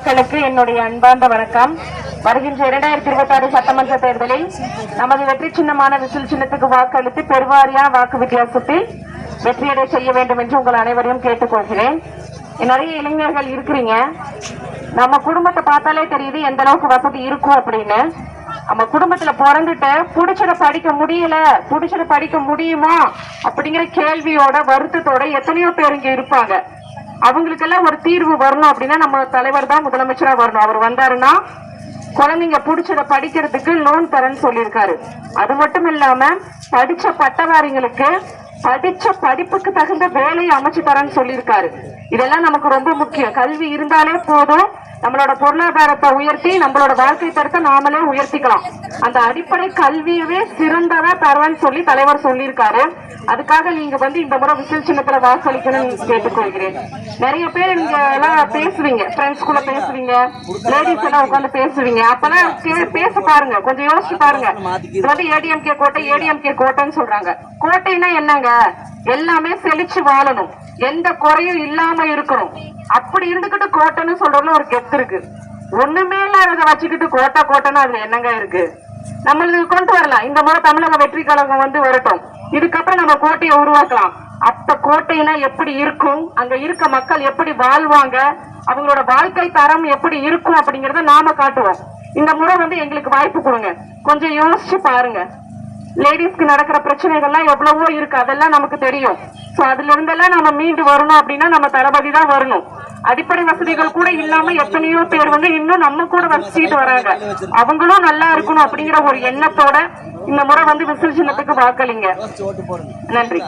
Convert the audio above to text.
மக்களுக்கு என்னுடைய அன்பார்ந்த வணக்கம். வருகின்ற 2026 சட்டமன்ற தேர்தலில் நமது வெற்றி சின்னமான விசில் சின்னத்துக்கு வாக்களித்து பெருவாரியா வாக்கு வித்தியாசத்தில் வெற்றியடை செய்ய வேண்டும் என்று உங்கள் அனைவரையும் கேட்டுக்கொள்கிறேன். நிறைய இளைஞர்கள் இருக்கிறீங்க. நம்ம குடும்பத்தை பார்த்தாலே தெரியுது எந்த அளவுக்கு வசதி இருக்கும் அப்படின்னு. நம்ம குடும்பத்துல பிறந்துட்டு புடிச்சத படிக்க முடியல, புடிச்சத படிக்க முடியுமா அப்படிங்கிற கேள்வியோட வருத்தத்தோட எத்தனையோ பேர் இங்க இருப்பாங்க. அவங்களுக்கெல்லாம் ஒரு தீர்வு வரணும் அப்படின்னா நம்ம தலைவர் தான் முதலமைச்சரா வரணும். அவர் வந்தாருன்னா குழந்தைங்க புடிச்சத படிக்கிறதுக்கு லோன் தரேன்னு சொல்லியிருக்காரு. அது மட்டும் இல்லாம படிச்ச பட்டதாரிகளுக்கு படிச்ச படிப்புக்கு தகுந்த வேலையை அமைச்சு தரேன்னு சொல்லியிருக்காரு. இதெல்லாம் நமக்கு ரொம்ப முக்கியம். கல்வி இருந்தாலே போதும், நம்மளோட பொருளாதாரத்தை உயர்த்தி நம்மளோட வாழ்க்கை தரத்தை நாமளே உயர்த்திக்கலாம். அந்த அடிப்படை கல்வியவே சிறந்ததா தருவான்னு சொல்லி தலைவர் சொல்லியிருக்காரு. அதுக்காக நீங்க இந்த முறை விசில் சின்னத்துல வாக்களிக்கணும்னு கேட்டுக்கொள்கிறேன். நிறைய பேர் நீங்க எல்லாம் பேசுவீங்க, ஃப்ரெண்ட்ஸ் கூட பேசுவீங்க, லேடிஸ் எல்லாம் உட்காந்து பேசுவீங்க. அப்பெல்லாம் பேச பாருங்க, கொஞ்சம் யோசிச்சு பாருங்க. இது ஏடிஎம்கே கோட்டை, ஏடிஎம்கே கோட்டைன்னு சொல்றாங்க. கோட்டைன்னா என்னங்க? எல்லாமே செழிச்சு வாழணும், எந்த குறையும் இல்லாம இருக்கணும். அப்படி இருந்துகிட்டு கோட்டைன்னு சொல்றதுல ஒரு கெத்து இருக்கு. ஒண்ணுமே இல்லாத வச்சுக்கிட்டு கோட்டை கோட்டைன்னு அதுல என்னங்க இருக்கு? நம்மளுக்கு கொண்டு வரலாம். இந்த முறை தமிழக வெற்றி கழகம் வரட்டும். இதுக்கப்புறம் நம்ம கோட்டையை உருவாக்கலாம். அப்ப கோட்டைனா எப்படி இருக்கும், அங்க இருக்க மக்கள் எப்படி வாழ்வாங்க, அவங்களோட வாழ்க்கை தரம் எப்படி இருக்கும் அப்படிங்கறத நாம காட்டுவோம். இந்த முறை எங்களுக்கு வாய்ப்பு கொடுங்க. கொஞ்சம் யோசிச்சு பாருங்க. லேடிஸ்க்கு நடக்கிற பிரச்சனைகள்லாம் எவ்வளவோ இருக்கு, அதெல்லாம் நமக்கு தெரியும். சோ அதுல இருந்தெல்லாம் நம்ம மீண்டு வரணும் அப்படின்னா நம்ம தளபதி தான் வரணும். அடிப்படை வசதிகள் கூட இல்லாம எத்தனையோ பேர் இன்னும் நம்ம கூட வசிச்சுட்டு வராங்க. அவங்களும் நல்லா இருக்கணும் அப்படிங்கிற ஒரு எண்ணத்தோட இந்த முறை விசில் சின்னத்துக்கு வாக்களிங்க. நன்றி.